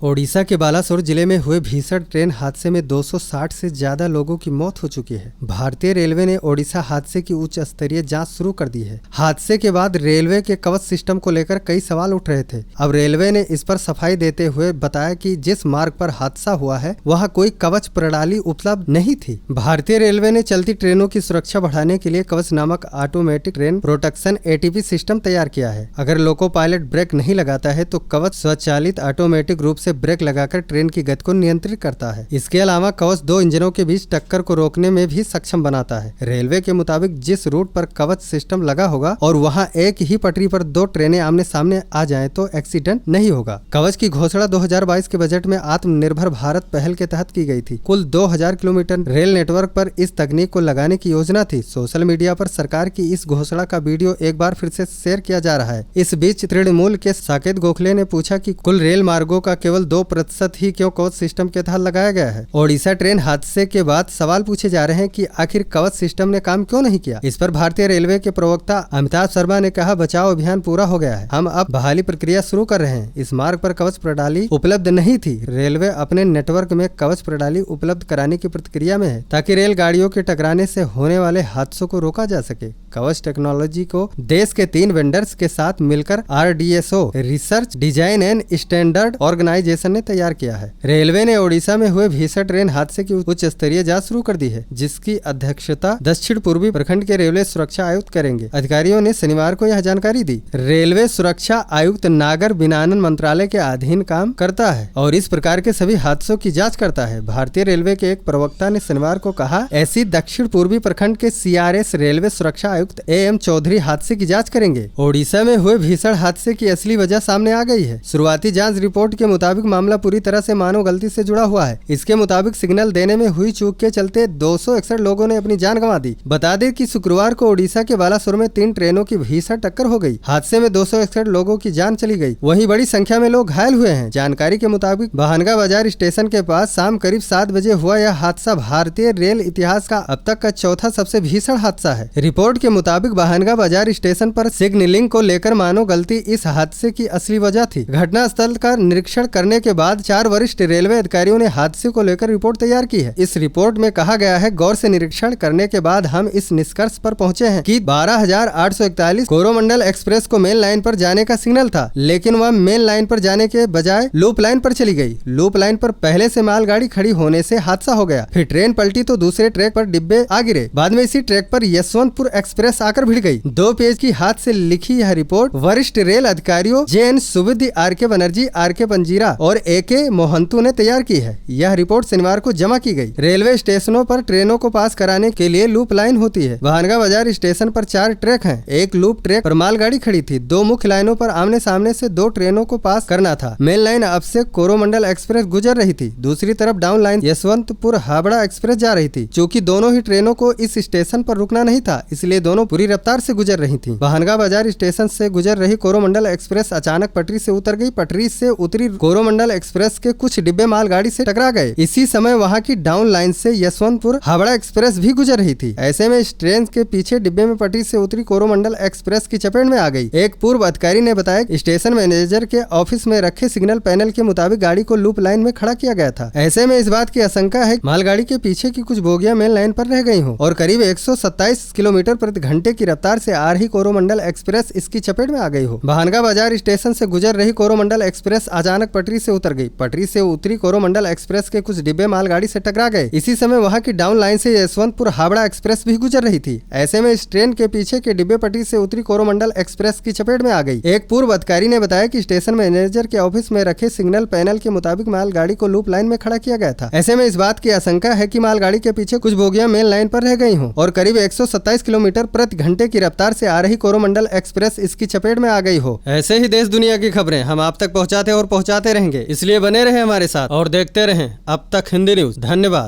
ओडिशा के बालासोर जिले में हुए भीषण ट्रेन हादसे में 260 से ज्यादा लोगों की मौत हो चुकी है। भारतीय रेलवे ने ओडिशा हादसे की उच्च स्तरीय जांच शुरू कर दी है। हादसे के बाद रेलवे के कवच सिस्टम को लेकर कई सवाल उठ रहे थे। अब रेलवे ने इस पर सफाई देते हुए बताया कि जिस मार्ग पर हादसा हुआ है वहां कोई कवच प्रणाली उपलब्ध नहीं थी। भारतीय रेलवे ने चलती ट्रेनों की सुरक्षा बढ़ाने के लिए कवच नामक automatic train protection ATP system तैयार किया है। अगर लोको पायलट ब्रेक नहीं लगाता है तो कवच स्वचालित ऑटोमेटिक रूप से ब्रेक लगाकर ट्रेन की गति को नियंत्रित करता है। इसके अलावा कवच 2 इंजनों के बीच टक्कर को रोकने में भी सक्षम बनाता है। रेलवे के मुताबिक जिस रूट पर कवच सिस्टम लगा होगा और वहां एक ही पटरी पर 2 ट्रेनें आमने सामने आ जाएं तो एक्सीडेंट नहीं होगा। कवच की घोषणा 2022 के बजट में आत्मनिर्भर भारत पहल के तहत की गई थी। कुल 2000 किलोमीटर रेल नेटवर्क पर इस तकनीक को लगाने की योजना थी। सोशल मीडिया पर सरकार की इस घोषणा का वीडियो एक बार फिर से शेयर किया जा रहा है। इस बीच तृणमूल के साकेत गोखले ने पूछा कि कुल रेल मार्गों का केवल 2% ही क्यों कवच सिस्टम के तहत लगाया गया है। ओडिशा ट्रेन हादसे के बाद सवाल पूछे जा रहे हैं कि आखिर कवच सिस्टम ने काम क्यों नहीं किया। इस पर भारतीय रेलवे के प्रवक्ता अमिताभ शर्मा ने कहा, बचाव अभियान पूरा हो गया है, हम अब बहाली प्रक्रिया शुरू कर रहे हैं। इस मार्ग पर कवच प्रणाली उपलब्ध नहीं थी। रेलवे अपने नेटवर्क में कवच प्रणाली उपलब्ध कराने की प्रक्रिया में है ताकि रेलगाड़ियों के टकराने से होने वाले हादसों को रोका जा सके। कवच टेक्नोलॉजी को देश के 3 वेंडर्स के साथ मिलकर RDSO research design and standard organisation ने तैयार किया है। रेलवे ने ओडिशा में हुए भीषण ट्रेन हादसे की उच्च स्तरीय जांच शुरू कर दी है, जिसकी अध्यक्षता दक्षिण पूर्वी प्रखंड के रेलवे सुरक्षा आयुक्त करेंगे। अधिकारियों ने शनिवार को यह जानकारी दी। रेलवे सुरक्षा आयुक्त नागर विमानन मंत्रालय के अधीन काम करता है और इस प्रकार के सभी हादसों की जाँच करता है। भारतीय रेलवे के एक प्रवक्ता ने शनिवार को कहा, ऐसी दक्षिण पूर्वी प्रखंड के CRS रेलवे सुरक्षा आयुक्त AM चौधरी हादसे की जाँच करेंगे। ओडिशा में हुए भीषण हादसे की असली वजह सामने आ गई है। शुरुआती जांच रिपोर्ट के मुताबिक मामला पूरी तरह से मानव गलती से जुड़ा हुआ है। इसके मुताबिक सिग्नल देने में हुई चूक के चलते 261 लोगों ने अपनी जान गंवा दी। बता दें कि शुक्रवार को ओडिशा के बालासोर में 3 ट्रेनों की भीषण टक्कर हो गई। हादसे में 261 लोगों की जान चली गई, वहीं बड़ी संख्या में लोग घायल हुए हैं। जानकारी के मुताबिक बहानगा बाजार स्टेशन के पास शाम करीब 7 बजे हुआ यह हादसा भारतीय रेल इतिहास का अब तक का चौथा सबसे भीषण हादसा है। रिपोर्ट के मुताबिक बहानगा बाजार स्टेशन पर सिग्नलिंग को लेकर मानव गलती इस हादसे की असली वजह थी। घटना स्थल का निरीक्षण करने के बाद 4 वरिष्ठ रेलवे अधिकारियों ने हादसे को लेकर रिपोर्ट तैयार की है। इस रिपोर्ट में कहा गया है, गौर से निरीक्षण करने के बाद हम इस निष्कर्ष पर पहुंचे हैं कि 12,841 कोरोमंडल एक्सप्रेस को मेन लाइन पर जाने का सिग्नल था, लेकिन वह मेन लाइन पर जाने के बजाय लूप लाइन पर चली गई। लूप लाइन पर पहले से मालगाड़ी खड़ी होने से हादसा हो गया। फिर ट्रेन पलटी तो दूसरे ट्रैक पर डिब्बे आ गिरे। बाद में इसी ट्रैक पर यशवंतपुर एक्सप्रेस आकर भिड़ गई। 2 पेज की हाथ से लिखी यह रिपोर्ट वरिष्ठ रेल अधिकारियों JN सुविधि, RK बनर्जी, RK पंजीरा और AK मोहंतु ने तैयार की है। यह रिपोर्ट शनिवार को जमा की गई। रेलवे स्टेशनों पर ट्रेनों को पास कराने के लिए लूप लाइन होती है। बहानगा बाजार स्टेशन पर 4 ट्रैक हैं। एक लूप ट्रैक पर मालगाड़ी खड़ी थी। 2 मुख्य लाइनों पर आमने सामने से 2 ट्रेनों को पास करना था। मेन लाइन अब से कोरोमंडल एक्सप्रेस गुजर रही थी। दूसरी तरफ down line Yesvantpur Howrah express जा रही थी। चूँकि दोनों ही ट्रेनों को इस स्टेशन पर रुकना नहीं था, इसलिए दोनों पूरी रफ्तार से गुजर रही थी। बहानगा बाजार स्टेशन से गुजर रही कोरोमंडल एक्सप्रेस अचानक पटरी से उतर गई। पटरी से उतरी कोरोमंडल एक्सप्रेस के कुछ डिब्बे मालगाड़ी से टकरा गए। इसी समय वहां की डाउन लाइन से यशवंतपुर हावड़ा एक्सप्रेस भी गुजर रही थी। ऐसे में इस ट्रेन के पीछे डिब्बे में पटरी से उतरी कोरोमंडल एक्सप्रेस की चपेट में आ गई। एक पूर्व अधिकारी ने बताया कि स्टेशन मैनेजर के ऑफिस में रखे सिग्नल पैनल के मुताबिक गाड़ी को लूप लाइन में खड़ा किया गया था। ऐसे में इस बात की आशंका है मालगाड़ी के पीछे की कुछ बोगियां मेन लाइन पर रह गई हों और करीब 127 किलोमीटर प्रति घंटे की रफ्तार से आ रही कोरोमंडल एक्सप्रेस इसकी चपेट में आ गई हो। बहानगा बाजार स्टेशन से गुजर रही कोरोमंडल एक्सप्रेस अचानक पटरी से उतर गई। पटरी से उतरी कोरोमंडल एक्सप्रेस के कुछ डिब्बे मालगाड़ी से टकरा गए। इसी समय वहां की डाउन लाइन से यशवंतपुर हावड़ा एक्सप्रेस भी गुजर रही थी। ऐसे में इस ट्रेन के पीछे के डिब्बे पटरी से उतरी कोरोमंडल एक्सप्रेस की चपेट में आ गई। एक पूर्व अधिकारी ने बताया कि स्टेशन मैनेजर के ऑफिस में रखे सिग्नल पैनल के मुताबिक मालगाड़ी को लूप लाइन में खड़ा किया गया था। ऐसे में इस बात की आशंका है कि मालगाड़ी के पीछे कुछ बोगियां मेन लाइन पर रह गई हों और करीब 127 किलोमीटर प्रति घंटे की रफ्तार से आ रही कोरोमंडल एक्सप्रेस इसकी चपेट में आ गई हो। ऐसे ही देश दुनिया की खबरें हम आप तक पहुंचाते और पहुंचाते रहेंगे, इसलिए बने रहे हमारे साथ और देखते रहें अब तक हिंदी न्यूज। धन्यवाद।